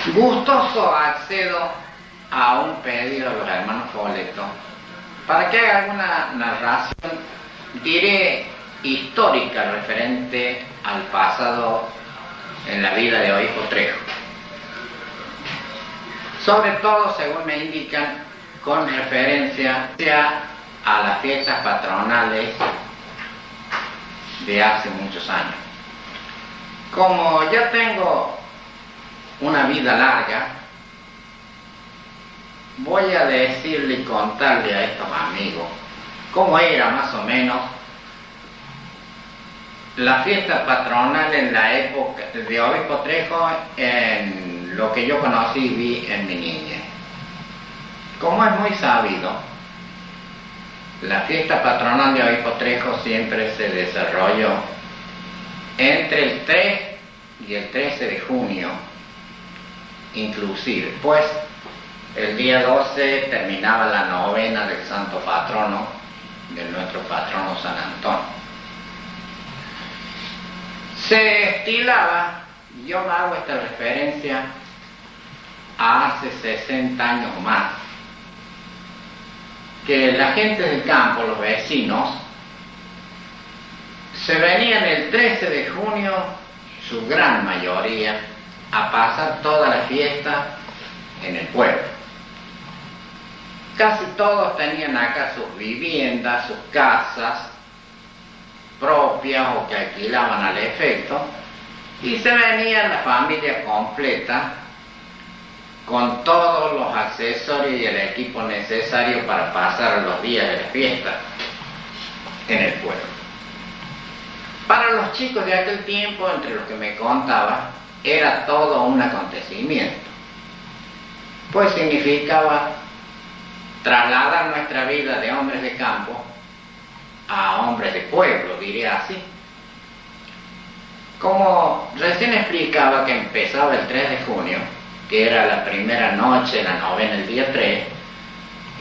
Gustoso accedo a un pedido de los hermanos Foleto para que haga alguna narración, diré, histórica referente al pasado en la vida de Obispo Trejo. Sobre todo, según me indican, con referencia a las fiestas patronales de hace muchos años. Como ya tengo una vida larga, voy a decirle y contarle a estos amigos cómo era más o menos la fiesta patronal en la época de Obispo Trejo, en lo que yo conocí y vi en mi niñez. Como es muy sabido, la fiesta patronal de Obispo Trejo siempre se desarrolló entre el 3 y el 13 de junio, inclusive, pues el día 12 terminaba la novena del santo patrono, de nuestro patrono San Antonio. Se estilaba, yo hago esta referencia a hace 60 años o más, que la gente del campo, los vecinos, se venían el 13 de junio, su gran mayoría, a pasar toda la fiesta en el pueblo. Casi todos tenían acá sus viviendas, sus casas propias o que alquilaban al efecto, y se venía la familia completa con todos los accesorios y el equipo necesario para pasar los días de la fiesta en el pueblo. Para los chicos de aquel tiempo, entre los que me contaba, era todo un acontecimiento, pues significaba trasladar nuestra vida de hombres de campo a hombres de pueblo, diría así. Como recién explicaba que empezaba el 3 de junio, que era la primera noche, la novena, el día 3,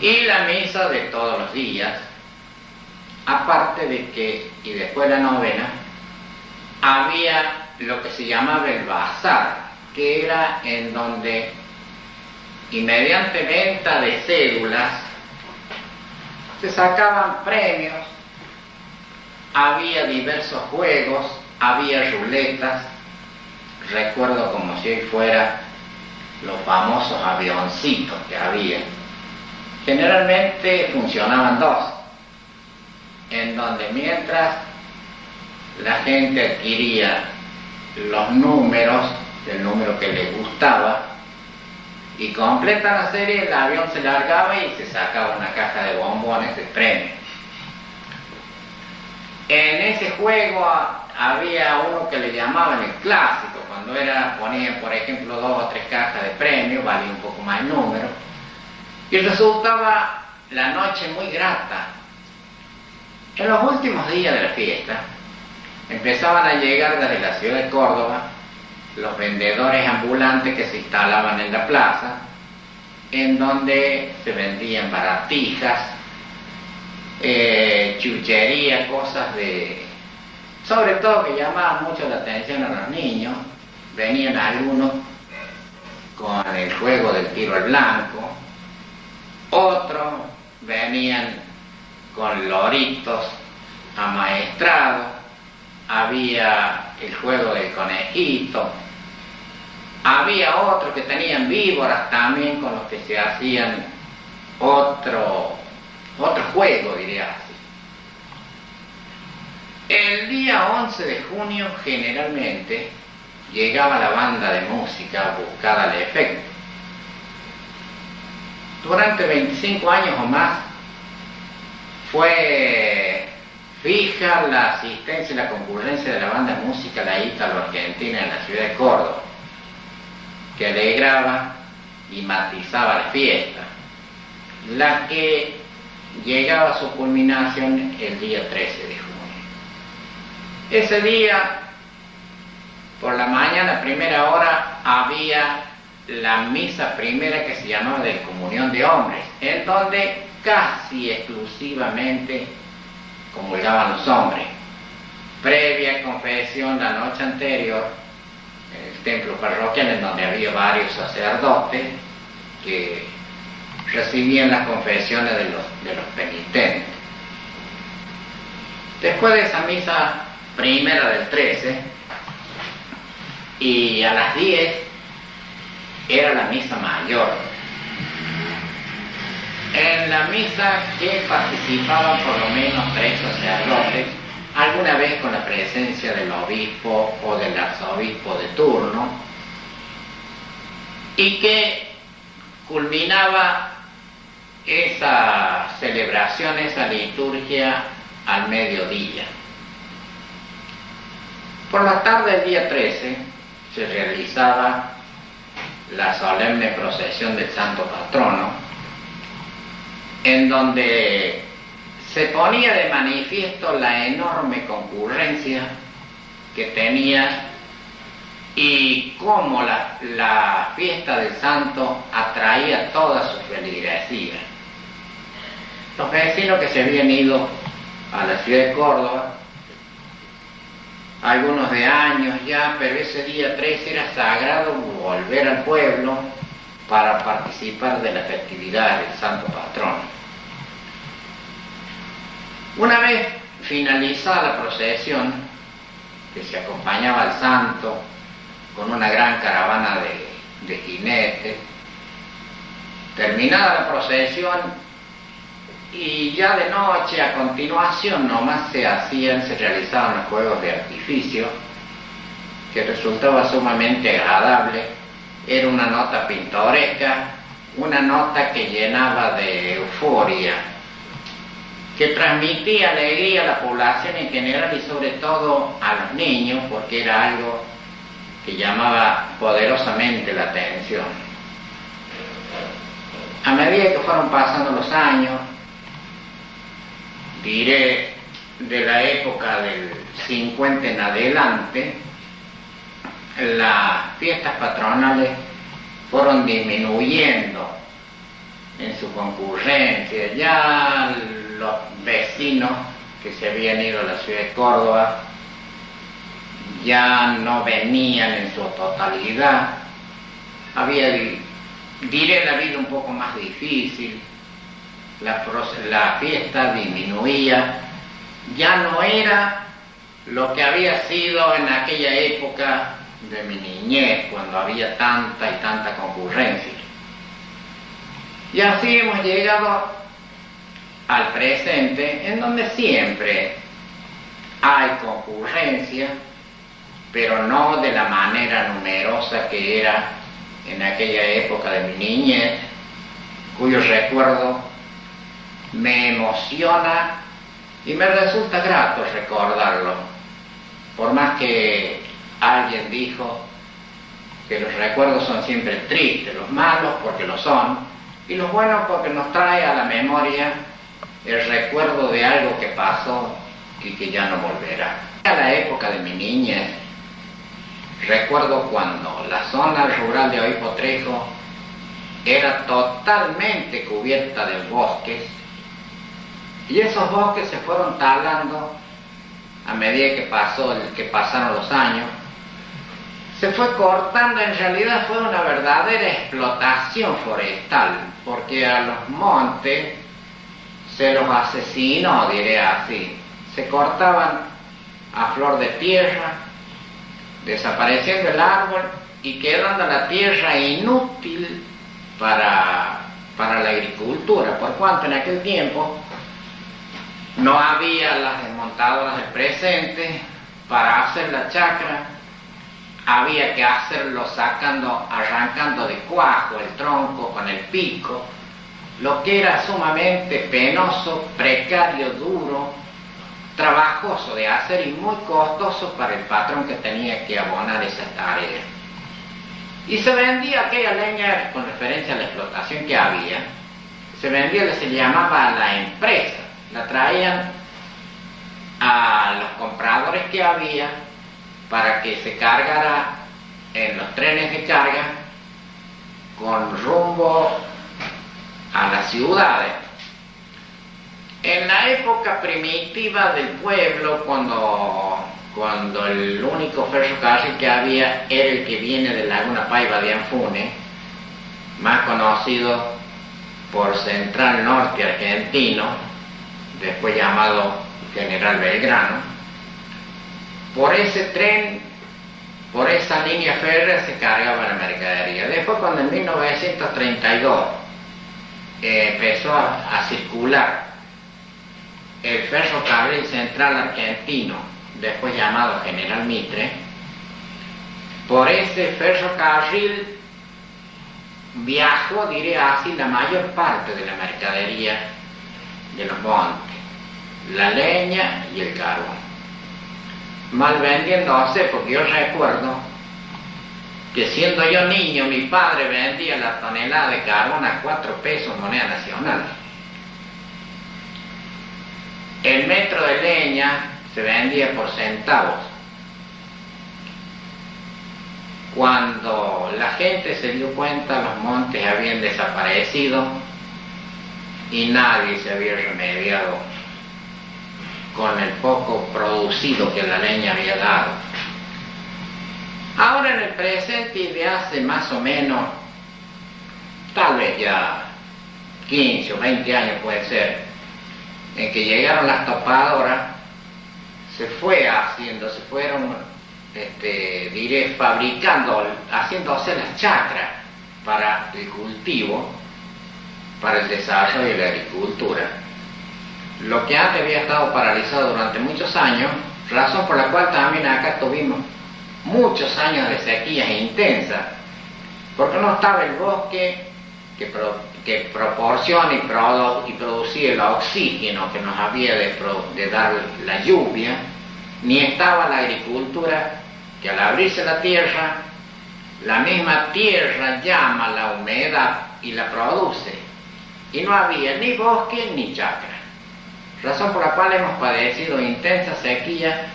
y la misa de todos los días, aparte de que, y después la novena, había lo que se llamaba el bazar, que era en donde, y mediante venta de cédulas, se sacaban premios, había diversos juegos, había ruletas, recuerdo como si fuera los famosos avioncitos que había. Generalmente funcionaban dos, en donde mientras la gente adquiría los números, el número que le gustaba, y completa la serie, el avión se largaba y se sacaba una caja de bombones de premio. En ese juego había uno que le llamaban el clásico, cuando ponían por ejemplo 2 o 3 cajas de premio, valía un poco más el número, y resultaba la noche muy grata. En los últimos días de la fiesta empezaban a llegar desde la ciudad de Córdoba los vendedores ambulantes que se instalaban en la plaza, en donde se vendían baratijas, chuchería, cosas de, sobre todo que llamaban mucho la atención a los niños. Venían algunos con el juego del tiro al blanco, otros venían con loritos amaestrados, había el juego del conejito, había otros que tenían víboras también, con los que se hacían otro juego, diría así. El día 11 de junio generalmente llegaba la banda de música buscada al efecto. Durante 25 años o más fue fija la asistencia y la concurrencia de la banda de música la ítalo-argentina en la ciudad de Córdoba, que alegraba y matizaba la fiesta, la que llegaba a su culminación el día 13 de junio. Ese día, por la mañana, primera hora, había la misa primera que se llamaba de comunión de hombres, en donde casi exclusivamente comulgaban los hombres, previa confesión la noche anterior el templo parroquial, en donde había varios sacerdotes que recibían las confesiones de los penitentes. Después de esa misa primera del 13, y a las 10 era la misa mayor. En la misa que participaban por lo menos 3 sacerdotes, alguna vez con la presencia del obispo o del arzobispo de turno, y que culminaba esa celebración, esa liturgia al mediodía. Por la tarde del día 13 se realizaba la solemne procesión del Santo Patrono, en donde se ponía de manifiesto la enorme concurrencia que tenía y cómo la fiesta del Santo atraía toda su feligresía. Los vecinos que se habían ido a la ciudad de Córdoba, algunos de años ya, pero ese día 13 era sagrado volver al pueblo para participar de la festividad del Santo Patrono. Una vez finalizada la procesión, que se acompañaba al santo con una gran caravana de jinetes, terminada la procesión, y ya de noche, a continuación, nomás se realizaban los fuegos de artificio, que resultaba sumamente agradable. Era una nota pintoresca, una nota que llenaba de euforia, que transmitía alegría a la población en general y sobre todo a los niños, porque era algo que llamaba poderosamente la atención. A medida que fueron pasando los años, diré de la época del 50 en adelante, las fiestas patronales fueron disminuyendo en su concurrencia. Ya los vecinos que se habían ido a la ciudad de Córdoba ya no venían en su totalidad. Había, diré, la vida un poco más difícil. La fiesta disminuía, ya no era lo que había sido en aquella época de mi niñez, cuando había tanta y tanta concurrencia. Y así hemos llegado al presente, en donde siempre hay concurrencia, pero no de la manera numerosa que era en aquella época de mi niñez, cuyo recuerdo me emociona y me resulta grato recordarlo, por más que alguien dijo que los recuerdos son siempre tristes, los malos porque lo son, y los buenos porque nos trae a la memoria el recuerdo de algo que pasó y que ya no volverá. A la época de mi niñez, recuerdo cuando la zona rural de Oipo Trejo era totalmente cubierta de bosques, y esos bosques se fueron talando a medida que pasaron los años. Se fue cortando, en realidad fue una verdadera explotación forestal, porque a los montes se los asesinó, diré así. Se cortaban a flor de tierra, desapareciendo el árbol y quedando la tierra inútil para la agricultura, por cuanto en aquel tiempo no había las desmontadoras del presente para hacer la chacra. Había que hacerlo arrancando de cuajo el tronco con el pico, lo que era sumamente penoso, precario, duro, trabajoso de hacer y muy costoso para el patrón que tenía que abonar esa tarea. Y se vendía aquella leña, con referencia a la explotación que había, se llamaba a la empresa. La traían a los compradores que había para que se cargara en los trenes de carga con rumbo a las ciudades. En la época primitiva del pueblo, cuando cuando el único ferrocarril que había era el que viene de Laguna Paiva de Anfune, más conocido por Central Norte Argentino, después llamado General Belgrano. Por ese tren, por esa línea férrea se cargaba la mercadería. Después, cuando en 1932 empezó a circular el ferrocarril central argentino, después llamado General Mitre, por ese ferrocarril viajó, diré así, la mayor parte de la mercadería de los montes, la leña y el carbón. Mal vendiéndose, porque yo recuerdo que siendo yo niño, mi padre vendía la tonelada de carbón a 4 pesos moneda nacional. El metro de leña se vendía por centavos. Cuando la gente se dio cuenta, los montes habían desaparecido y nadie se había remediado con el poco producido que la leña había dado. Ahora, en el presente y de hace más o menos, tal vez ya 15 o 20 años puede ser, en que llegaron las topadoras, se fueron diré, fabricando, haciéndose las chacras para el cultivo, para el desarrollo de la agricultura. Lo que antes había estado paralizado durante muchos años, razón por la cual también acá tuvimos muchos años de sequías intensas, porque no estaba el bosque que proporciona y producía el oxígeno que nos había de dar la lluvia, ni estaba la agricultura que al abrirse la tierra, la misma tierra llama la humedad y la produce, y no había ni bosque ni chacra, razón por la cual hemos padecido intensa sequía.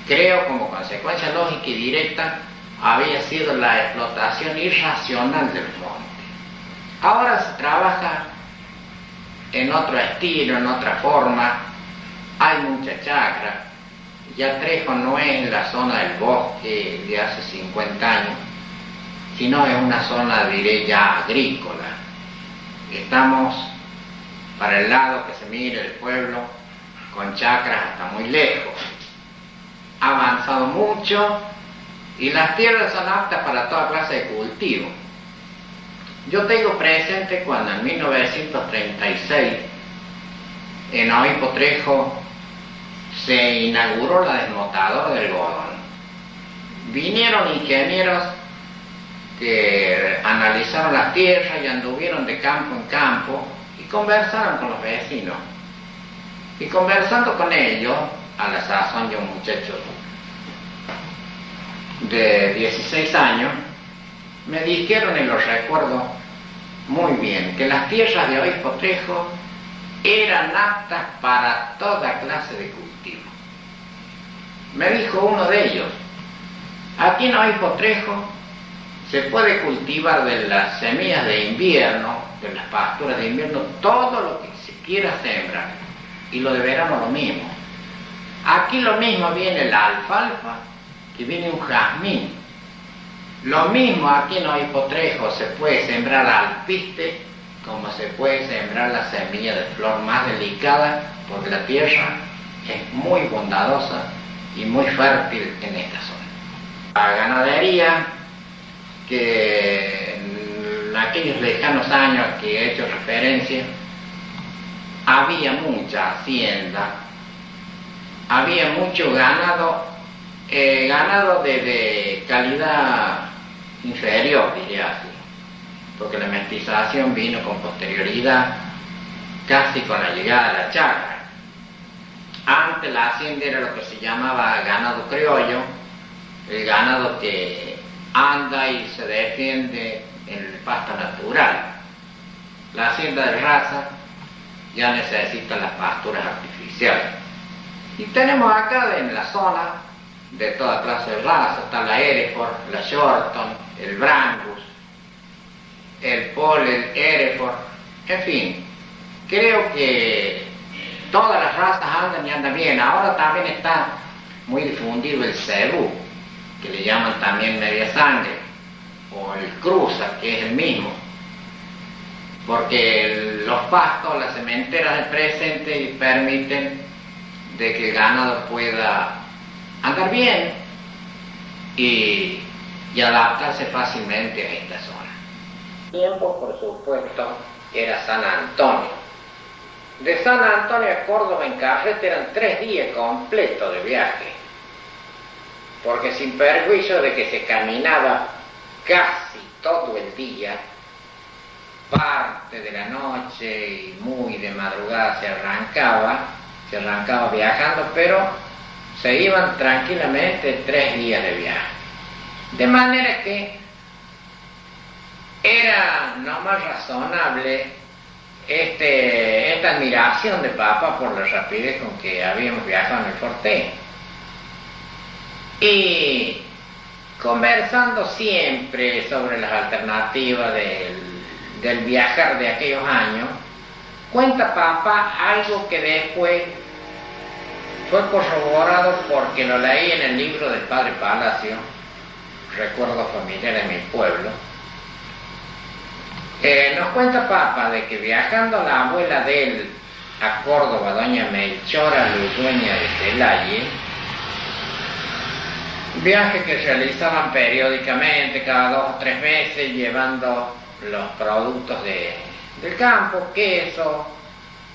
Creo como consecuencia lógica y directa había sido la explotación irracional del monte. Ahora se trabaja en otro estilo, en otra forma, hay mucha chacra. Ya Trejo no es la zona del bosque de hace 50 años, sino es una zona, diré, ya agrícola. Estamos para el lado que se mire el pueblo, con chacras hasta muy lejos. Ha avanzado mucho y las tierras son aptas para toda clase de cultivo. Yo tengo presente cuando en 1936 en Oipo Trejo se inauguró la desmotadora del algodón. Vinieron ingenieros que analizaron las tierras y anduvieron de campo en campo y conversaron con los vecinos. Y conversando con ellos, a la sazón yo, un muchacho de 16 años, me dijeron, y lo recuerdo muy bien, que las tierras de Oipo Trejo eran aptas para toda clase de cultivo. Me dijo uno de ellos, aquí en Oipo Trejo se puede cultivar de las semillas de invierno, de las pasturas de invierno, todo lo que se quiera sembrar, y lo de verano lo mismo. Aquí lo mismo viene la alfalfa, que viene un jazmín. Lo mismo aquí en Oipo Trejo se puede sembrar alpiste, como se puede sembrar la semilla de flor más delicada, porque la tierra es muy bondadosa y muy fértil en esta zona. La ganadería, que en aquellos lejanos años que he hecho referencia, había mucha hacienda, había mucho ganado, ganado de calidad inferior, diría así, porque la mestización vino con posterioridad, casi con la llegada de la chacra. Antes la hacienda era lo que se llamaba ganado criollo, el ganado que anda y se defiende en el pasto natural. La hacienda de raza ya necesita las pasturas artificiales. Y tenemos acá en la zona de toda clase de raza, está la Hereford, la Shorton, el Brangus, el Pol, el Hereford, en fin, creo que todas las razas andan y andan bien. Ahora también está muy difundido el cebú, que le llaman también media sangre, o el cruza, que es el mismo, porque los pastos, las sementeras del presente permiten de que el ganado pueda andar bien y adaptarse fácilmente a esta zona. Tiempo, por supuesto, era San Antonio. De San Antonio a Córdoba en carreta eran 3 días completos de viaje, porque sin perjuicio de que se caminaba casi todo el día, parte de la noche y muy de madrugada se arrancaba viajando, pero se iban tranquilamente 3 días de viaje. De manera que era no más razonable esta admiración de Papa por la rapidez con que habíamos viajado en el Forté. Y conversando siempre sobre las alternativas del viajar de aquellos años, cuenta Papa algo que después fue corroborado porque lo leí en el libro del Padre Palacio, Recuerdos Familiares de mi Pueblo. Nos cuenta Papa de que viajando la abuela de él a Córdoba, doña Melchora Ludueña de Celaye, viaje que realizaban periódicamente cada 2 o 3 meses, llevando los productos del campo, queso,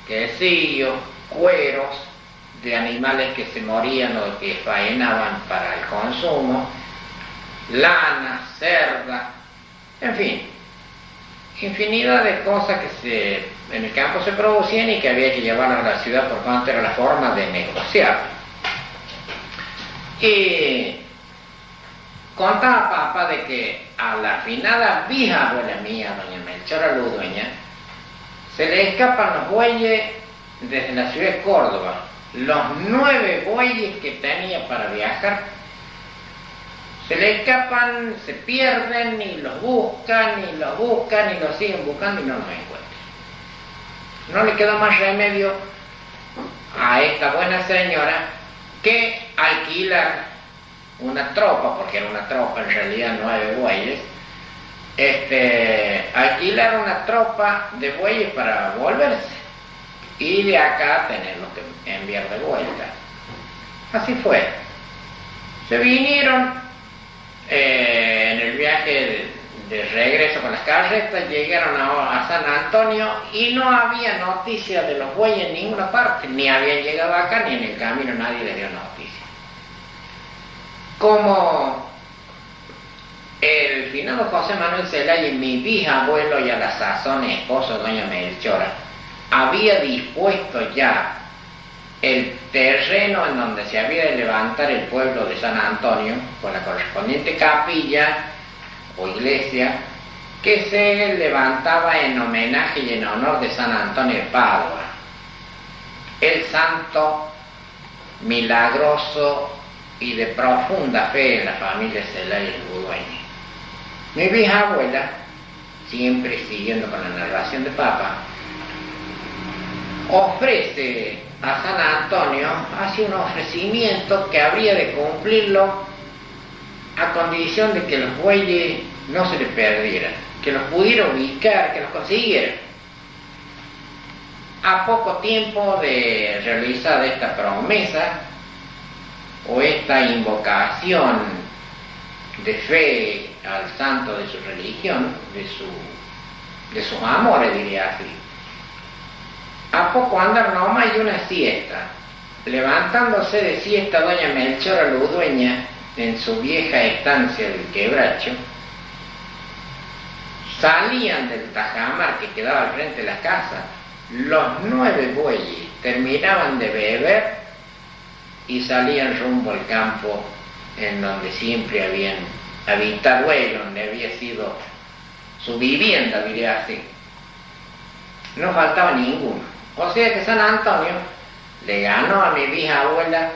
quesillo, cueros de animales que se morían o que faenaban para el consumo, lana, cerda, en fin, infinidad de cosas que en el campo se producían y que había que llevarlas a la ciudad por cuanto era la forma de negociar. Y contaba Papa de que a la afinada bisabuela mía, doña Melchora Ludueña, se le escapan los bueyes desde la ciudad de Córdoba, los 9 bueyes que tenía para viajar. Se le escapan, se pierden y los buscan y los siguen buscando y no los encuentran. No le quedó más remedio a esta buena señora que alquilar una tropa, porque era una tropa, en realidad 9 bueyes, alquilar una tropa de bueyes para volverse y de acá tenerlos que enviar de vuelta. Así fue. Se vinieron en el viaje de regreso con las carretas, llegaron a San Antonio y no había noticias de los bueyes en ninguna parte, ni habían llegado acá, ni en el camino nadie les dio noticia. Como el finado José Manuel Celaye, mi bisabuelo y a la sazón esposo de doña Melchora, había dispuesto ya el terreno en donde se había de levantar el pueblo de San Antonio, con la correspondiente capilla o iglesia, que se levantaba en homenaje y en honor de San Antonio de Padua, el santo milagroso y de profunda fe en la familia Celaye Ludueña. Mi bisabuela, siempre siguiendo con la narración de Papa, ofrece a San Antonio, hace un ofrecimiento que habría de cumplirlo a condición de que los bueyes no se le perdieran, que los pudiera ubicar, que los consiguiera. A poco tiempo de realizar esta promesa o esta invocación de fe al santo de su religión, de sus amores, diría así, a poco andar nomás y una siesta, levantándose de siesta doña Melchora Ludueña en su vieja estancia del Quebracho, salían del tajamar que quedaba al frente de la casa, los 9 bueyes terminaban de beber y salían rumbo al campo en donde siempre habían habitado ellos, donde había sido su vivienda, diría así. No faltaba ninguno. O sea que San Antonio le ganó a mi bisabuela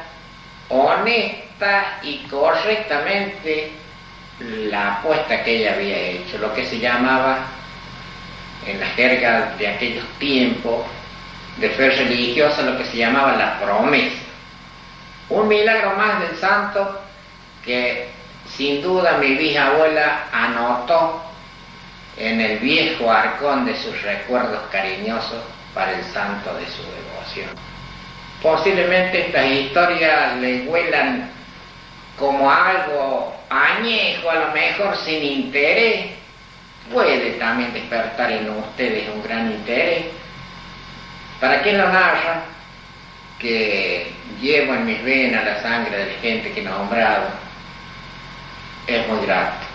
honesta y correctamente la apuesta que ella había hecho, lo que se llamaba en la jerga de aquellos tiempos de fe religiosa, lo que se llamaba la promesa. Un milagro más del santo que sin duda mi bisabuela anotó en el viejo arcón de sus recuerdos cariñosos para el santo de su devoción. Posiblemente estas historias le huelan como algo añejo, a lo mejor sin interés. Puede también despertar en ustedes un gran interés. Para quien lo narra, que llevo en mis venas la sangre de la gente que he nombrado, es muy grato.